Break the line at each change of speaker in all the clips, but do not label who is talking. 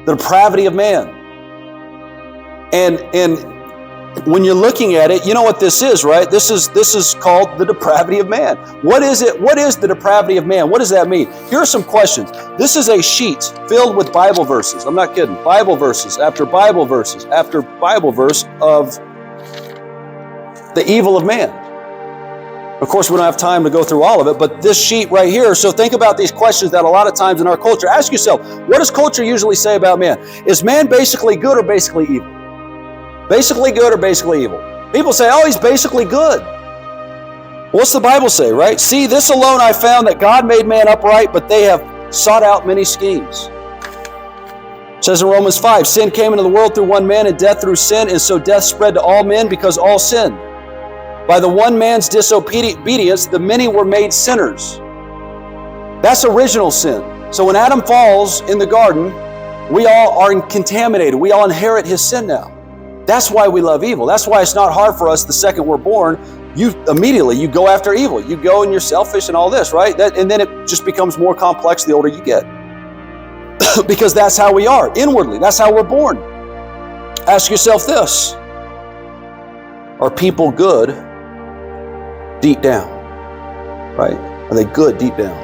The depravity of man. And when you're looking at it, you know what this is, right? This is called the depravity of man. What is it? What is the depravity of man? What does that mean? Here are some questions. This is a sheet filled with Bible verses. I'm not kidding. Bible verses after Bible verses after Bible verse of the evil of man. Of course, we don't have time to go through all of it, but this sheet right here, so think about these questions that a lot of times in our culture, ask yourself, what does culture usually say about man? Is man basically good or basically evil? Basically good or basically evil? People say, oh, he's basically good. What's the Bible say, right? See, this alone I found, that God made man upright, but they have sought out many schemes. It says in Romans 5, sin came into the world through one man, and death through sin, and so death spread to all men because all sinned. By the one man's disobedience, the many were made sinners. That's original sin. So when Adam falls in the garden, we all are contaminated. We all inherit his sin now. That's why we love evil. That's why it's not hard for us the second we're born. You go after evil. You go and you're selfish and all this, right? And then it just becomes more complex the older you get. Because that's how we are inwardly. That's how we're born. Ask yourself this. Are people good deep down? Right? Are they good deep down?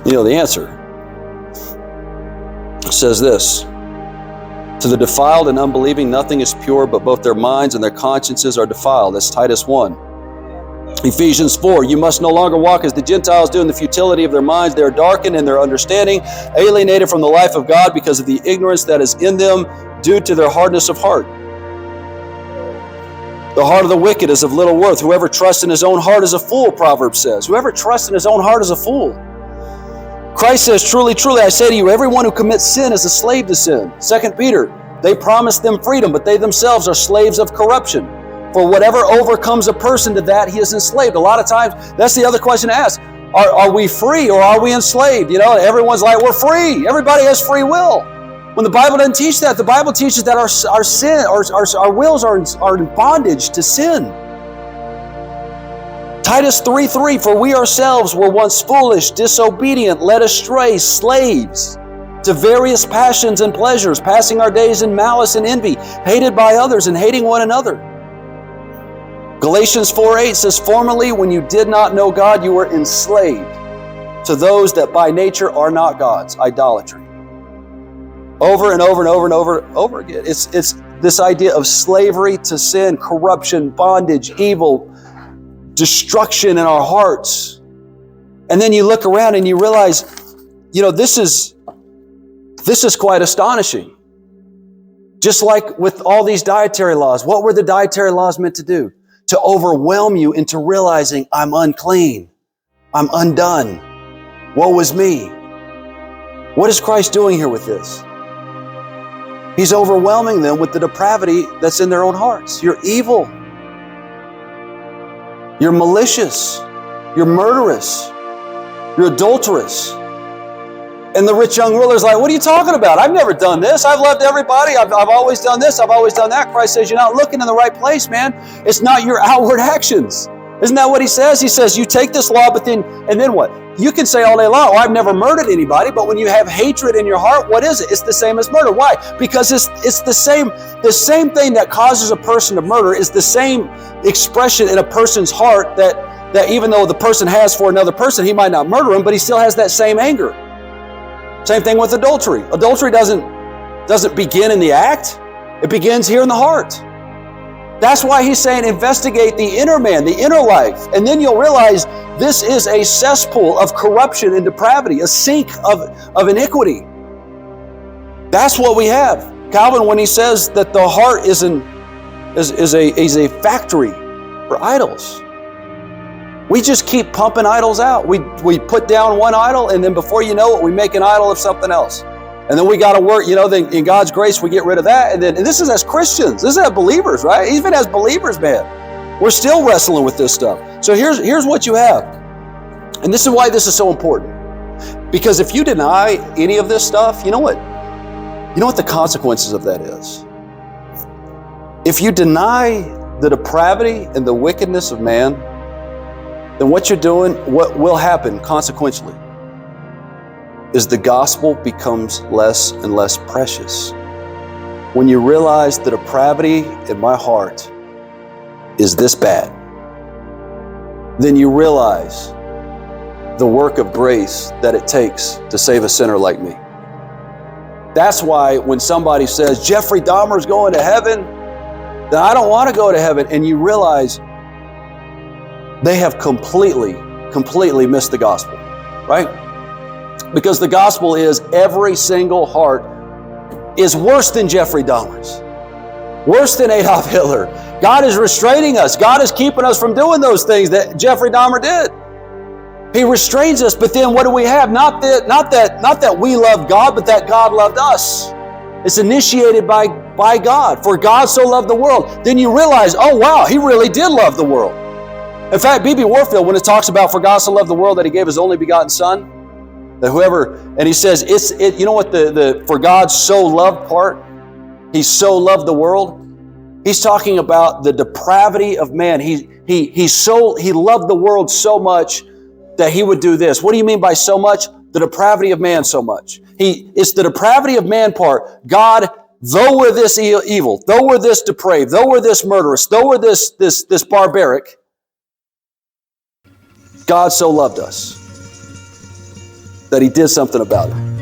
You know the answer. It says this. To the defiled and unbelieving, nothing is pure, but both their minds and their consciences are defiled. That's Titus 1. Ephesians 4, you must no longer walk as the Gentiles do in the futility of their minds. They are darkened in their understanding, alienated from the life of God because of the ignorance that is in them due to their hardness of heart. The heart of the wicked is of little worth. Whoever trusts in his own heart is a fool, Proverbs says. Whoever trusts in his own heart is a fool. Christ says, truly, truly, I say to you, everyone who commits sin is a slave to sin. 2 Peter, they promise them freedom, but they themselves are slaves of corruption. For whatever overcomes a person to that, he is enslaved. A lot of times, that's the other question to ask. Are we free or are we enslaved? You know, everyone's like, we're free. Everybody has free will. When the Bible doesn't teach that, the Bible teaches that our sin, our wills are in bondage to sin. Titus 3:3, for we ourselves were once foolish, disobedient, led astray, slaves to various passions and pleasures, passing our days in malice and envy, hated by others and hating one another. Galatians 4:8 says, formerly when you did not know God, you were enslaved to those that by nature are not God's, idolatry. Over and over and over and over again. It's this idea of slavery to sin, corruption, bondage, evil, destruction in our hearts. And then you look around and you realize, you know, this is quite astonishing. Just like with all these dietary laws, what were the dietary laws meant to do? To overwhelm you into realizing I'm unclean, I'm undone, woe is me. What is Christ doing here with this? He's overwhelming them with the depravity that's in their own hearts. You're evil. You're malicious. You're murderous. You're adulterous. And the rich young ruler's like, what are you talking about? I've never done this. I've loved everybody. I've always done this. I've always done that. Christ says, you're not looking in the right place, man. It's not your outward actions. Isn't that what he says? He says, you take this law, and then what? You can say all day long, oh, I've never murdered anybody, but when you have hatred in your heart, what is it? It's the same as murder. Why? Because it's the same thing that causes a person to murder is the same expression in a person's heart that even though the person has for another person, he might not murder him, but he still has that same anger. Same thing with adultery. Adultery doesn't begin in the act. It begins here in the heart. That's why he's saying investigate the inner man, the inner life. And then you'll realize this is a cesspool of corruption and depravity, a sink of iniquity. That's what we have. Calvin, when he says that the heart is a factory for idols. We just keep pumping idols out. We put down one idol, and then before you know it, we make an idol of something else. And then we got to work, then in God's grace, we get rid of that. And this is as Christians. This is as believers, right? Even as believers, man. We're still wrestling with this stuff. So here's what you have. And this is why this is so important. Because if you deny any of this stuff, you know what the consequences of that is? If you deny the depravity and the wickedness of man, then what you're doing, what will happen consequentially? is the gospel becomes less and less precious. When you realize the depravity in my heart is this bad, then you realize the work of grace that it takes to save a sinner like me. That's why when somebody says, Jeffrey Dahmer's going to heaven, then I don't want to go to heaven. And you realize they have completely missed the gospel, right? Because the gospel is every single heart is worse than Jeffrey Dahmer's, worse than Adolf Hitler. God is restraining us. God is keeping us from doing those things that Jeffrey Dahmer did. He restrains us, but then what do we have? Not that we love God, but that God loved us. It's initiated by God. For God so loved the world. Then you realize, oh wow, He really did love the world. In fact, B.B. Warfield, when it talks about for God so loved the world that He gave His only begotten Son, that whoever, and he says, you know what the for God so loved part? He so loved the world. He's talking about the depravity of man. He loved the world so much that He would do this. What do you mean by so much? The depravity of man so much. It's the depravity of man part. God, though we're this evil, though we're this depraved, though we're this murderous, though we're this barbaric, God so loved us that He did something about it.